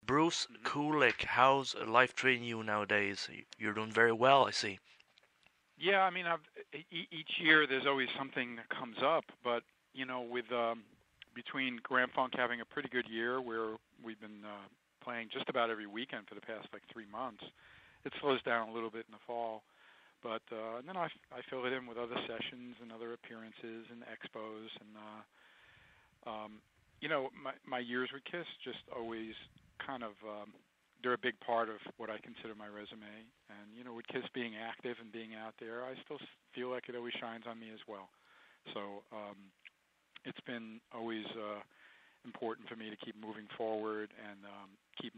Bruce Kulick, how's life treating you nowadays? You're doing very well, I see. Yeah, I mean, each year there's always something that comes up, but with between Grand Funk having a pretty good year, where we've been playing just about every weekend for the past like 3 months, it slows down a little bit in the fall. But and then I fill it in with other sessions and other appearances and expos, and my years with Kiss just always kind of they're a big part of what I consider my resume. And with Kiss being active and being out there, I still feel like it always shines on me as well. So it's been always important for me to keep moving forward and keep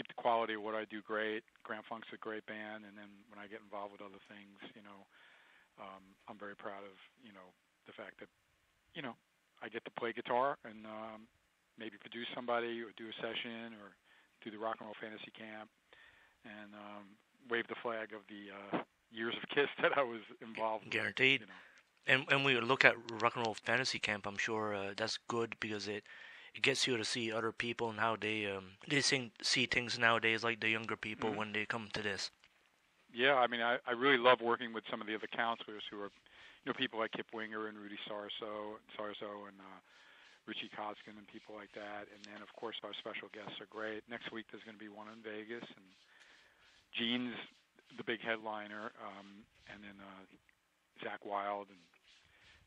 the quality of what I do great. Grand Funk's a great band, and then when I get involved with other things, I'm very proud of the fact that I get to play guitar and maybe produce somebody or do a session or do the Rock and Roll Fantasy Camp and wave the flag of the years of Kiss that I was involved Guaranteed. with. And when we look at Rock and Roll Fantasy Camp, I'm sure that's good because it gets you to see other people and how they see things nowadays, like the younger people when they come to this. Yeah, I mean, I really love working with some of the other counselors who are, people like Kip Winger and Rudy Sarso and Richie Koskin and people like that. And then, of course, our special guests are great. Next week there's going to be one in Vegas, and Gene's the big headliner, and then Zach Wilde and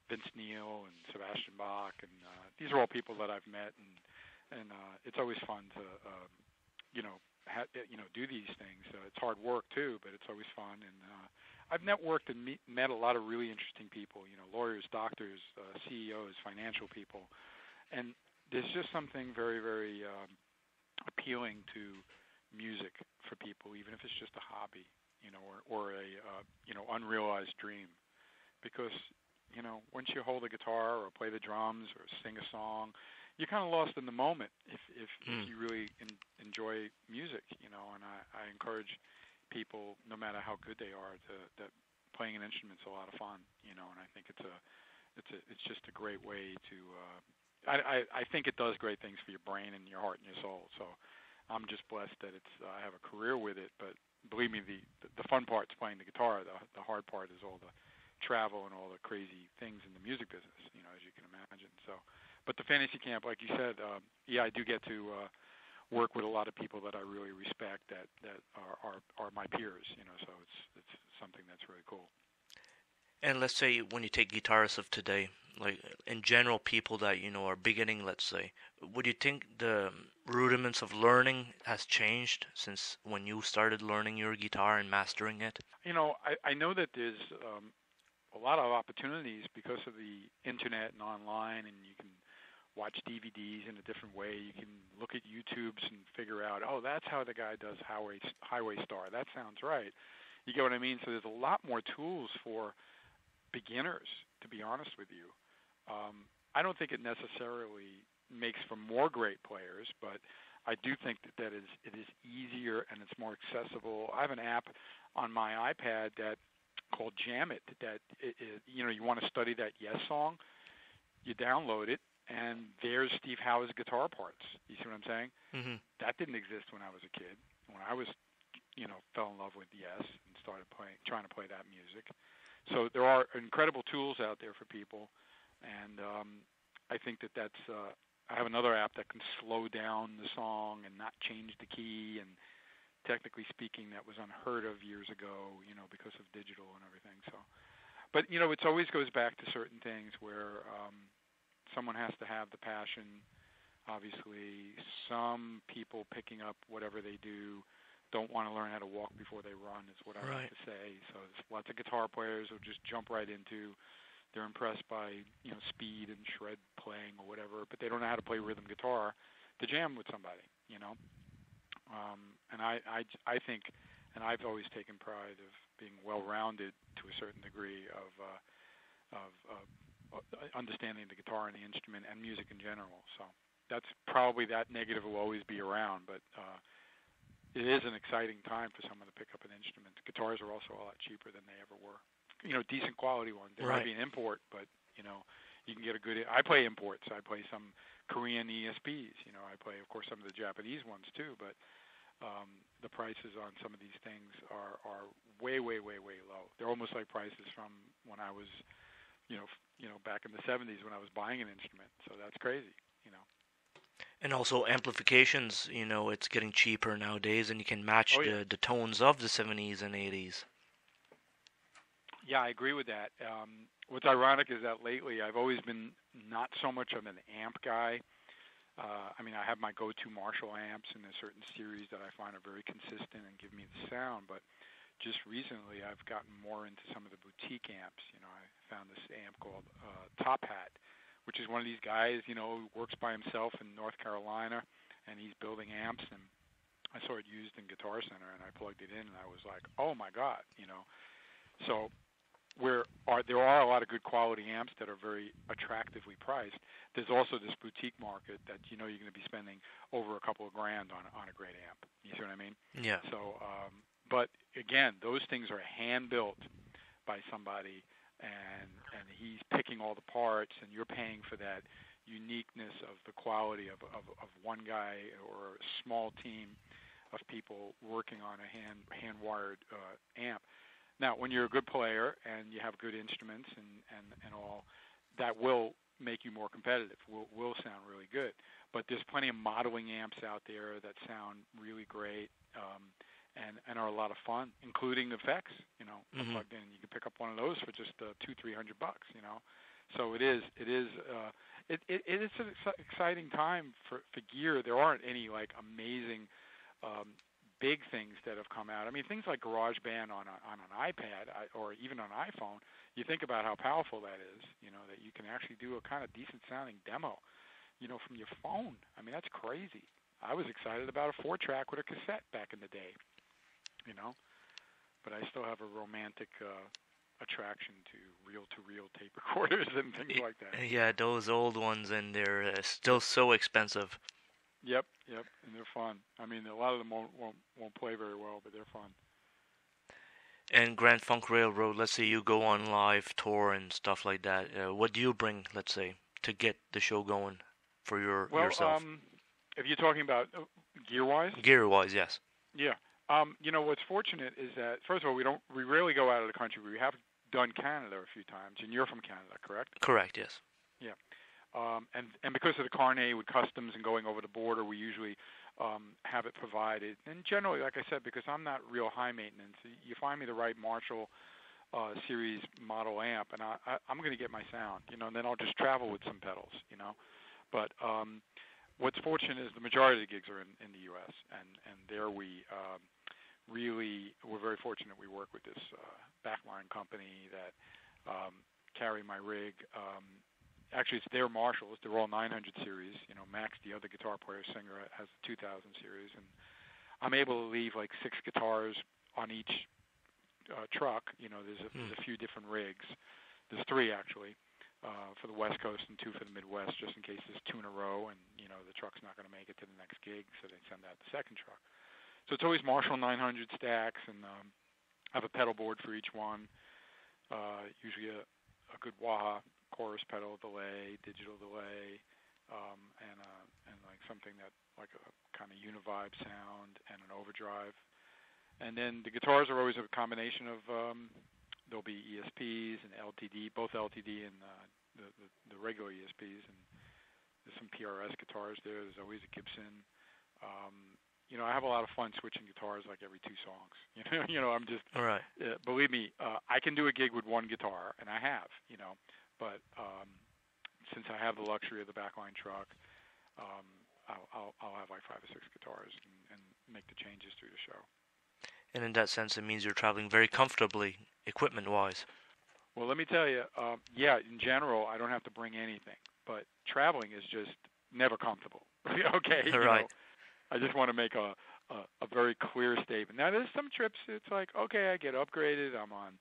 Vince Neil and Sebastian Bach, and these are all people that I've met, and it's always fun to do these things. It's hard work too, but it's always fun. And I've networked and met a lot of really interesting people. Lawyers, doctors, CEOs, financial people, and there's just something very, very appealing to music for people, even if it's just a hobby, or a unrealized dream, because once you hold a guitar or play the drums or sing a song, you're kind of lost in the moment if you really enjoy music, and I encourage people, no matter how good they are, that playing an instrument's a lot of fun, and I think it's just a great way to I think it does great things for your brain and your heart and your soul. So I'm just blessed that I have a career with it, but believe me, the fun part's playing the guitar. The hard part is all the travel and all the crazy things in the music business, as you can imagine. So, but the fantasy camp, like you said, I do get to work with a lot of people that I really respect that are my peers, so it's something that's really cool. And let's say when you take guitarists of today, like in general, people that are beginning, let's say, would you think the rudiments of learning has changed since when you started learning your guitar and mastering it? I know that there's a lot of opportunities because of the internet and online, and you can watch DVDs in a different way. You can look at YouTubes and figure out, oh, that's how the guy does Highway Star. That sounds right. You get what I mean? So there's a lot more tools for beginners, to be honest with you. I don't think it necessarily makes for more great players, but I do think that it is easier and it's more accessible. I have an app on my iPad called Jam It that you want to study that Yes song, you download it, and there's Steve Howe's guitar parts. You see what I'm saying? Mm-hmm. That didn't exist when I was a kid. When I was, fell in love with Yes and started trying to play that music. So there are incredible tools out there for people, and I think that's. I have another app that can slow down the song and not change the key, and technically speaking, that was unheard of years ago, because of digital and everything. So, but it always goes back to certain things where someone has to have the passion. Obviously, some people picking up whatever they do don't want to learn how to walk before they run, is what I like to say. So there's lots of guitar players who just jump right into. They're impressed by speed and shred playing or whatever, but they don't know how to play rhythm guitar to jam with somebody. And I think, and I've always taken pride of being well-rounded to a certain degree of understanding the guitar and the instrument and music in general. So that's probably, that negative will always be around, but it is an exciting time for someone to pick up an instrument. Guitars are also a lot cheaper than they ever were. Decent quality ones. They might be an import, but you can get a good. I play imports. I play some Korean ESPs. You know, I play, of course, some of the Japanese ones too. But the prices on some of these things are way, way, way, way low. They're almost like prices from when I was, back in the '70s when I was buying an instrument. So that's crazy. You know. And also amplifications, it's getting cheaper nowadays, and you can match Oh yeah. the tones of the 70s and 80s. Yeah, I agree with that. What's ironic is that lately I've always been not so much of an amp guy. I mean, I have my go-to Marshall amps in a certain series that I find are very consistent and give me the sound, but just recently I've gotten more into some of the boutique amps. You know, I found this amp called Top Hat, which is one of these guys, who works by himself in North Carolina, and he's building amps, and I saw it used in Guitar Center, and I plugged it in, and I was like, oh my God, So there are a lot of good quality amps that are very attractively priced. There's also this boutique market that you're going to be spending over a couple of grand on a great amp. You see what I mean? Yeah. So, but again, those things are hand built by somebody, and he's picking all the parts, and you're paying for that uniqueness of the quality of one guy or a small team of people working on a hand wired amp. Now, when you're a good player and you have good instruments and all, that will make you more competitive. Will sound really good. But there's plenty of modeling amps out there that sound really great and are a lot of fun, including effects. Plugged in. You can pick up one of those for just $200-300. So it is an exciting time for gear. There aren't any like amazing big things that have come out. I mean, things like GarageBand on an iPad or even on an iPhone, you think about how powerful that is, that you can actually do a kind of decent sounding demo, from your phone. I mean, that's crazy. I was excited about a 4-track with a cassette back in the day, but I still have a romantic attraction to reel-to-reel tape recorders and things like that. Yeah, those old ones, and they're still so expensive. Yep, and they're fun. I mean, a lot of them won't play very well, but they're fun. And Grand Funk Railroad, let's say you go on live tour and stuff like that. What do you bring, let's say, to get the show going for yourself? If you're talking about gear-wise? Gear-wise, yes. Yeah. What's fortunate is that, first of all, we rarely go out of the country. We have done Canada a few times, and you're from Canada, correct? Correct, yes. Yeah. And because of the carnet with customs and going over the border, we usually have it provided. And generally, like I said, because I'm not real high maintenance, you find me the right Marshall series model amp, and I'm going to get my sound, and then I'll just travel with some pedals, But what's fortunate is the majority of the gigs are in the U.S., and there we're very fortunate. We work with this backline company that carry my rig. Actually, it's their Marshalls. They're all 900 series. Max, the other guitar player singer, has a 2000 series, and I'm able to leave like 6 guitars on each truck. There's a few different rigs. There's 3 actually for the West Coast and 2 for the Midwest, just in case there's 2 in a row, and the truck's not going to make it to the next gig, so they send out the second truck. So it's always Marshall 900 stacks, and I have a pedal board for each one. Usually a good wah chorus pedal delay, digital delay, and like something that like a kind of univibe sound and an overdrive. And then the guitars are always a combination of there'll be ESPs and LTD, both LTD and the regular ESPs, and there's some PRS guitars there. There's always a Gibson. I have a lot of fun switching guitars like every 2 songs. I'm just All right. Believe me, I can do a gig with one guitar, and I have. But since I have the luxury of the backline truck, I'll have like 5 or 6 guitars and make the changes through the show. And in that sense, it means you're traveling very comfortably, equipment-wise. Well, let me tell you, in general, I don't have to bring anything, but traveling is just never comfortable. Okay, Right. I just want to make a very clear statement. Now, there's some trips. It's like, okay, I get upgraded. I'm on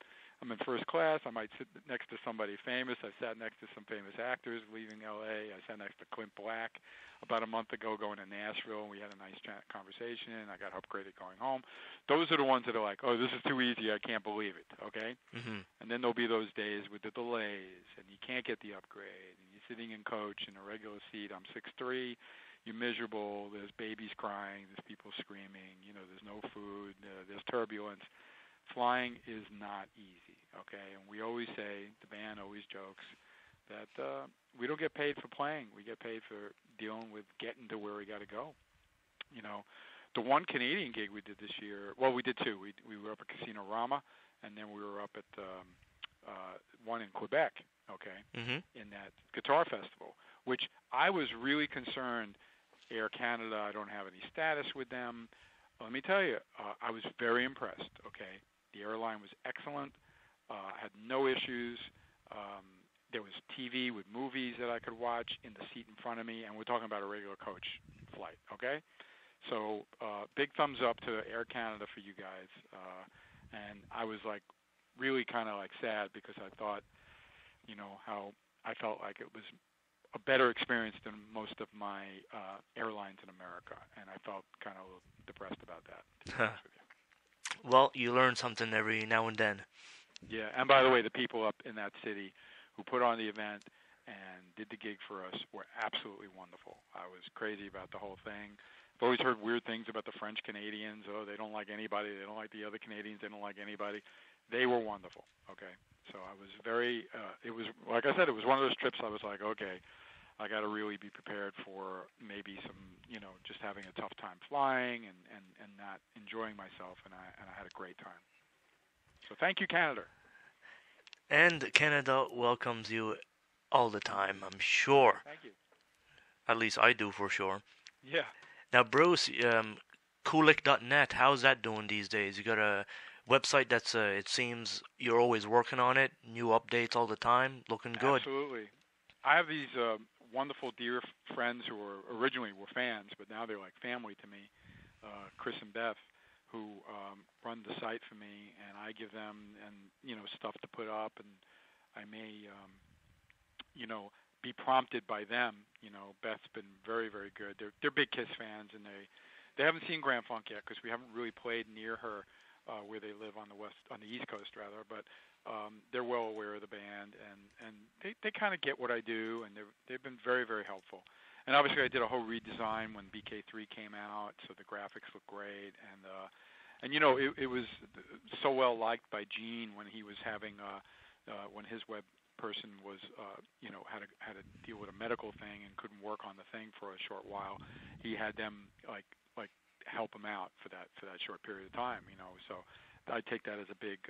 I'm in first class. I might sit next to somebody famous. I sat next to some famous actors leaving L.A. I sat next to Clint Black about a month ago going to Nashville, and we had a nice conversation. I got upgraded going home. Those are the ones that are like, oh, this is too easy. I can't believe it, okay? Hmm. And then there'll be those days with the delays, and you can't get the upgrade, and you're sitting in coach in a regular seat. I'm 6'3". You're miserable. There's babies crying. There's people screaming. There's no food. There's turbulence. Flying is not easy, okay? And we always say, the band always jokes, that we don't get paid for playing. We get paid for dealing with getting to where we got to go. The one Canadian gig we did this year, well, we did two. We were up at Casino Rama, and then we were up at one in Quebec, okay, Hmm. in that guitar festival, which I was really concerned. Air Canada, I don't have any status with them. Let me tell you, I was very impressed, okay? The airline was excellent. I had no issues. There was TV with movies that I could watch in the seat in front of me, and we're talking about a regular coach flight, okay? So big thumbs up to Air Canada for you guys. And I was like really kind of like sad because I thought, how I felt like it was a better experience than most of my airlines in America, and I felt kind of a little depressed about that, to be honest with you. Well, you learn something every now and then. Yeah, and by the way, the people up in that city who put on the event and did the gig for us were absolutely wonderful. I was crazy about the whole thing. I've always heard weird things about the French Canadians. Oh, they don't like anybody. They don't like the other Canadians. They don't like anybody. They were wonderful, okay? So I was very, it was, like I said, it was one of those trips I was like, okay, I got to really be prepared for maybe some, just having a tough time flying and not enjoying myself, and I had a great time. So thank you, Canada. And Canada welcomes you all the time, I'm sure. Thank you. At least I do for sure. Yeah. Now, Bruce, Kulick.net, how's that doing these days? You got a website that's, it seems you're always working on it, new updates all the time, looking good. Absolutely. I have these wonderful dear friends who originally were fans, but now they're like family to me, Chris and Beth, who run the site for me, and I give them stuff to put up, and I may be prompted by them. Beth's been very, very good. They're big Kiss fans, and they haven't seen Grand Funk yet because we haven't really played near her where they live on the East Coast rather, but they're well aware of the band, and they kind of get what I do, and they've been very, very helpful. And obviously I did a whole redesign when BK3 came out, so the graphics look great, and it was so well liked by Gene when he was having when his web person was had to deal with a medical thing and couldn't work on the thing for a short while. He had them like help him out for that short period of time, so I take that as a big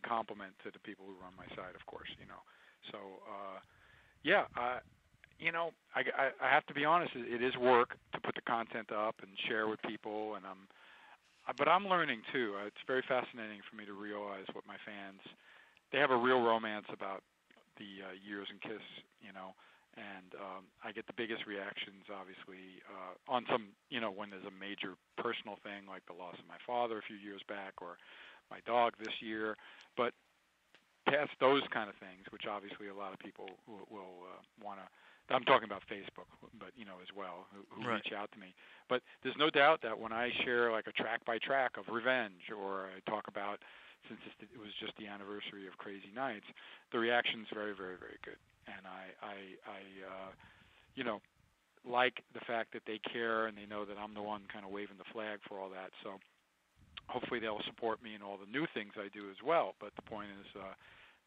compliment to the people who run my site, of course, so I have to be honest, it is work to put the content up and share with people, and but I'm learning too. It's very fascinating for me to realize what my fans, they have a real romance about the years in Kiss, and I get the biggest reactions, obviously, on some, when there's a major personal thing like the loss of my father a few years back or my dog this year. But past those kind of things, which obviously a lot of people will want to, I'm talking about Facebook, but, as well, who Right. reach out to me. But there's no doubt that when I share like a track by track of Revenge, or I talk about, since it was just the anniversary of Crazy Nights, the reaction's very, very, very good. And I like the fact that they care and they know that I'm the one kind of waving the flag for all that. So hopefully they'll support me in all the new things I do as well. But the point is,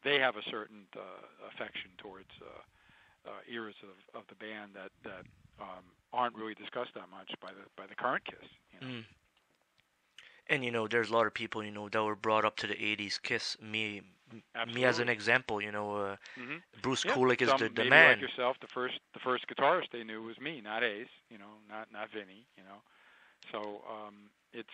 they have a certain affection towards eras of the band that aren't really discussed that much by the current Kiss. Mm. And there's a lot of people that were brought up to the '80s Kiss. Me as an example. Mm-hmm. Bruce Kulick is the maybe man. Like yourself, the first guitarist they knew was me, not Ace. Not Vinny. So it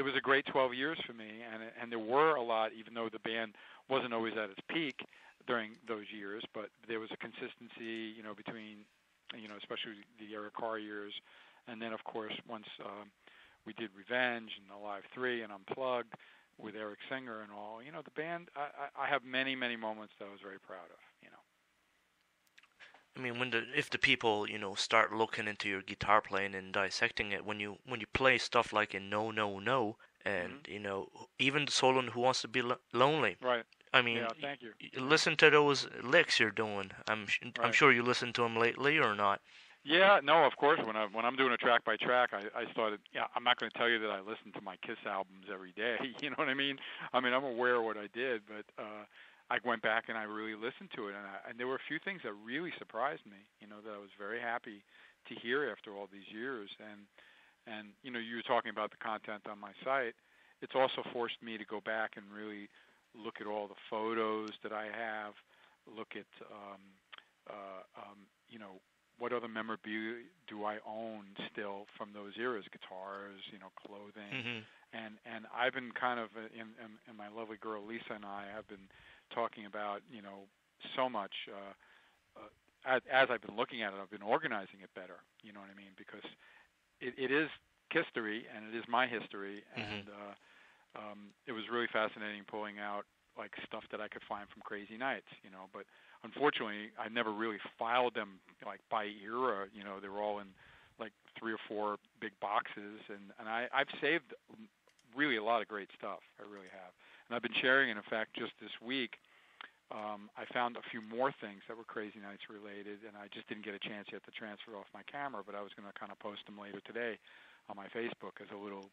was a great 12 years for me, and there were a lot, even though the band wasn't always at its peak during those years, but there was a consistency, between, especially the Eric Carr years, and then of course once we did Revenge and Alive 3 and Unplugged, with Eric Singer and all. You know, the band. I have many moments that I was very proud of. You know. I mean, if the people start looking into your guitar playing and dissecting it, when you play stuff like in No No No, and Hmm. even the solo in Who Wants to Be Lonely. Right. I mean, Yeah. Thank you. Yeah. listen to those licks you're doing. I'm Right. sure you listened to them lately or not. Yeah, no, of course. When I'm doing a track by track, I started. Yeah, I'm not going to tell you that I listen to my Kiss albums every day. You know what I mean? I mean, I'm aware of what I did, but I went back and I really listened to it, and there were a few things that really surprised me. You know, that I was very happy to hear after all these years. And you were talking about the content on my site. It's also forced me to go back and really look at all the photos that I have, look at you know, what other memorabilia do I own still from those eras? Guitars, clothing, Hmm. and I've been kind of and my lovely girl Lisa and I have been talking about so much. As I've been looking at it, I've been organizing it better. You know what I mean? Because it is history and it is my history, Hmm. and it was really fascinating pulling out like stuff that I could find from Crazy Nights, but unfortunately I never really filed them like by era. They were all in like 3 or 4 big boxes, and I've saved really a lot of great stuff. I really have. And I've been sharing, in fact, just this week, I found a few more things that were Crazy Nights related, and I just didn't get a chance yet to transfer off my camera, but I was going to kind of post them later today on my Facebook as a little,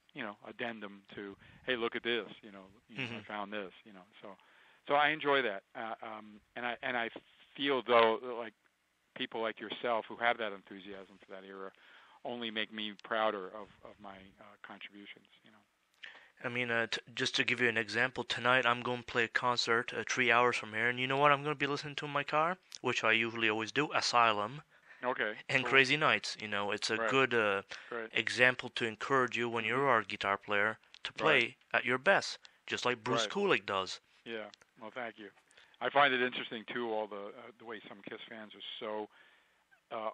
addendum to, hey, look at this, Hmm. I found this, so I enjoy that, and I feel though like people like yourself who have that enthusiasm for that era only make me prouder of my contributions. I mean, just to give you an example, tonight I'm going to play a concert 3 hours from here, and you know what I'm going to be listening to in my car, which I usually always do, Asylum Okay, and cool. Crazy Nights. It's a Right, good right. example to encourage you when Mhm. you're a guitar player to Right, play at your best, just like Bruce right. Kulick does. Yeah. Well, thank you. I find it interesting too, all the way some Kiss fans are so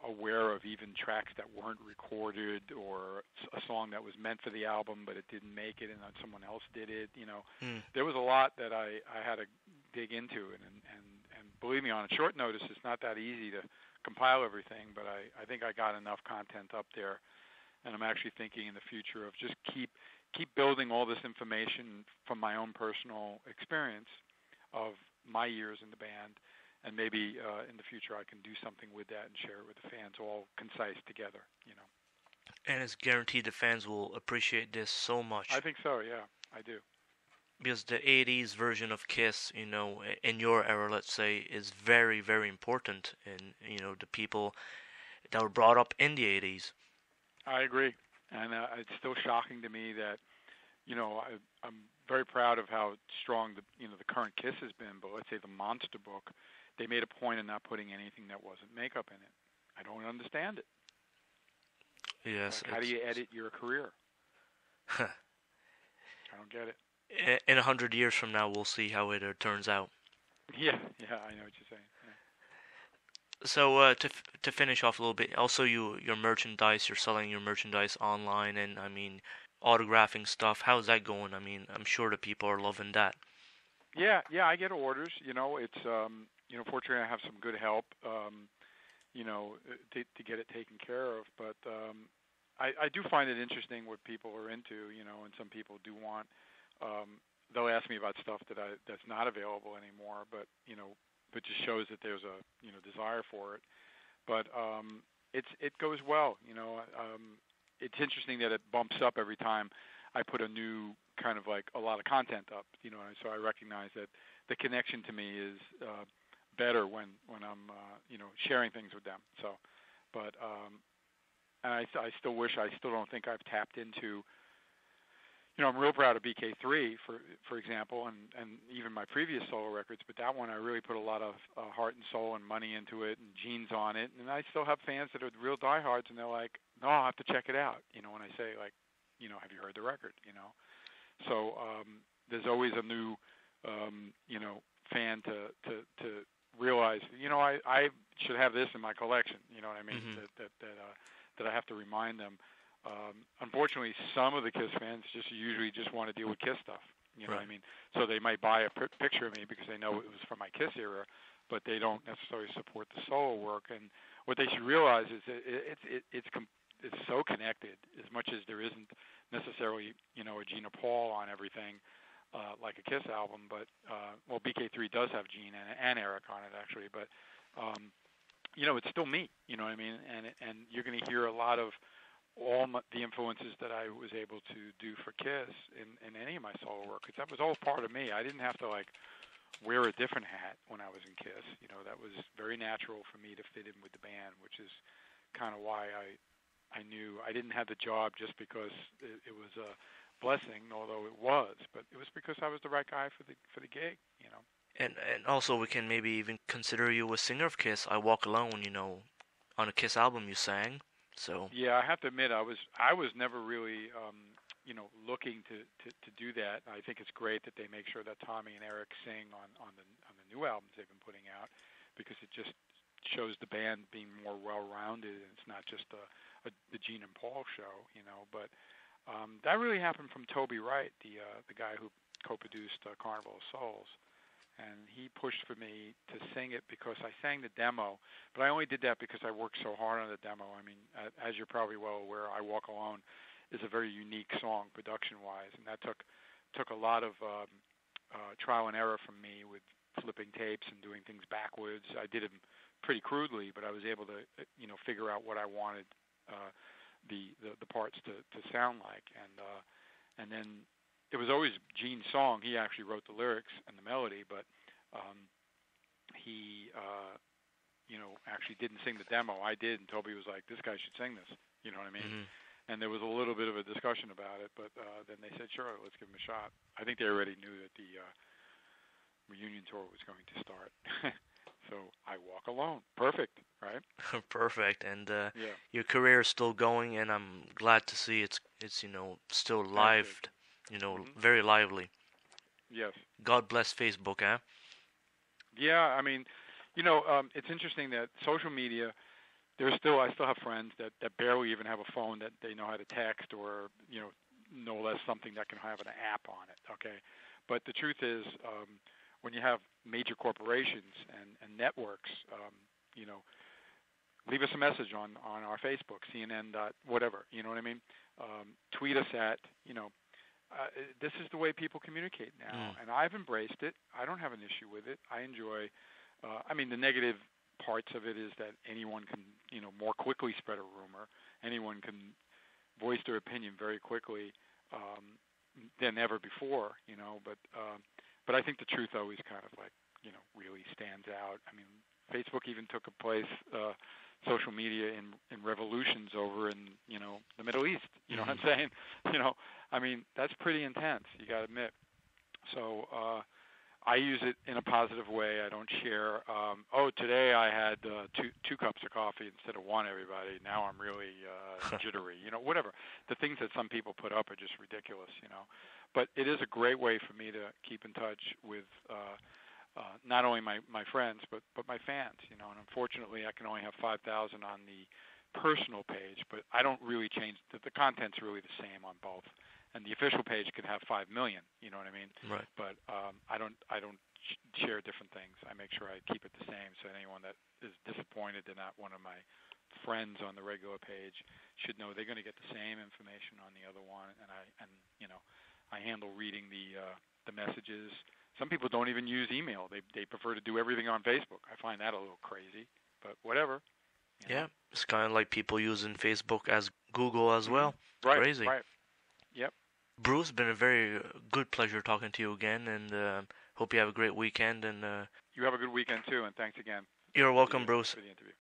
aware of even tracks that weren't recorded, or a song that was meant for the album but it didn't make it and then someone else did it. Mm. There was a lot that I had to dig into, and believe me, on a short notice, it's not that easy to compile everything. But I think I got enough content up there, and I'm actually thinking in the future of just keep building all this information from my own personal experience of my years in the band, and maybe in the future I can do something with that and share it with the fans, all concise together. And it's guaranteed the fans will appreciate this so I much. think so. Yeah, I do. Because the 80s version of Kiss, in your era, let's say, is very, very important. And, the people that were brought up in the 80s. I agree, and it's still shocking to me that I'm very proud of how strong the current Kiss has been. But let's say the Monster book, they made a point of not putting anything that wasn't makeup in it. I don't understand it. Yes, Like, how do you edit your career? I don't get it. in 100 years from now, we'll see how it turns out. Yeah, yeah, I know what you're saying. Yeah. So to finish off a little bit, also your merchandise, you're selling your merchandise online, and I mean autographing stuff. How's that going? I mean, I'm sure the people are loving that. Yeah, I get orders. It's fortunately I have some good help. To get it taken care of. But I do find it interesting what people are into. And some people do want. They'll ask me about stuff that's not available anymore, but but just shows that there's a desire for it. But it goes well. It's interesting that it bumps up every time I put a new kind of like a lot of content up. So I recognize that the connection to me is better when I'm sharing things with them. So, but and I still wish, I still don't think I've tapped into. I'm real proud of BK3 for example, and even my previous solo records. But that one I really put a lot of heart and soul and money into it, and genes on it. And I still have fans that are real diehards, and they're like, "No, I'll have to check it out." When I say like, "Have you heard the record?" So there's always a new fan to realize, I should have this in my collection. You know what I mean? Hmm. That I have to remind them. Unfortunately, some of the Kiss fans usually just want to deal with Kiss stuff. You know what Right. I mean? So they might buy a picture of me because they know it was from my Kiss era, but they don't necessarily support the solo work. And what they should realize is that it's so connected. As much as there isn't necessarily a Gina Paul on everything, like a Kiss album, but well, BK3 does have Gene and Eric on it actually, but um, it's still me. You know what I mean? And you're going to hear a lot of the influences that I was able to do for Kiss in any of my solo work, because that was all part of me. I didn't have to like wear a different hat when I was in Kiss. That was very natural for me to fit in with the band, which is kind of why I knew I didn't have the job just because it was a blessing, although it was, but it was because I was the right guy for the gig. And also we can maybe even consider you a singer of Kiss. I Walk Alone, on a Kiss album you sang. So Yeah, I have to admit, I was never really, looking to do that. I think it's great that they make sure that Tommy and Eric sing on the new albums they've been putting out, because it just shows the band being more well-rounded, and it's not just the Gene and Paul show. But that really happened from Toby Wright, the guy who co-produced Carnival of Souls. And he pushed for me to sing it because I sang the demo, but I only did that because I worked so hard on the demo. I mean, as you're probably well aware, I Walk Alone is a very unique song production-wise, and that took a lot of trial and error from me with flipping tapes and doing things backwards. I did it pretty crudely, but I was able to figure out what I wanted the parts to sound like, and then it was always Gene's song. He actually wrote the lyrics and the melody, but he, actually didn't sing the demo. I did, and Toby was like, "This guy should sing this." You know what I mean? mhm. And there was a little bit of a discussion about it, but then they said, "Sure, let's give him a shot." I think they already knew that the reunion tour was going to start. So I Walk Alone. Perfect, right? Perfect. And Yeah. your career is still going, and I'm glad to see it's still Thanks, Dave. live, Hmm. very lively. Yes. God bless Facebook, eh? Yeah. I mean, it's interesting that social media. I still have friends that barely even have a phone that they know how to text, or no less something that can have an app on it. Okay, but the truth is, when you have major corporations and networks, you know, leave us a message on our Facebook, CNN whatever. You know what I mean? Tweet us at this is the way people communicate now, Mm. and I've embraced it. I don't have an issue with it. I enjoy. I mean, the negative parts of it is that anyone can, more quickly spread a rumor. Anyone can voice their opinion very quickly than ever before, But I think the truth always kind of like, really stands out. I mean, Facebook even took a place, social media in revolutions over in, the Middle East. You know what Mhm. I'm saying? I mean, that's pretty intense. You got to admit. So. I use it in a positive way. I don't share. Today I had two cups of coffee instead of one. Everybody. Now I'm really jittery. Whatever. The things that some people put up are just ridiculous. But it is a great way for me to keep in touch with not only my friends but my fans. And unfortunately, I can only have 5,000 on the personal page, but I don't really change. The content's really the same on both. And the official page could have 5 million. You know what I mean? Right. But I don't share different things. I make sure I keep it the same. So anyone that is disappointed they're not one of my friends on the regular page should know they're going to get the same information on the other one. And I handle reading the messages. Some people don't even use email. They prefer to do everything on Facebook. I find that a little crazy, but whatever. Yeah, it's kind of like people using Facebook as Google as Mm-hmm. well. It's Right. crazy. Right. Yep. Bruce, been a very good pleasure talking to you again, and hope you have a great weekend. And You have a good weekend too, and thanks again you're welcome, Bruce. for the interview.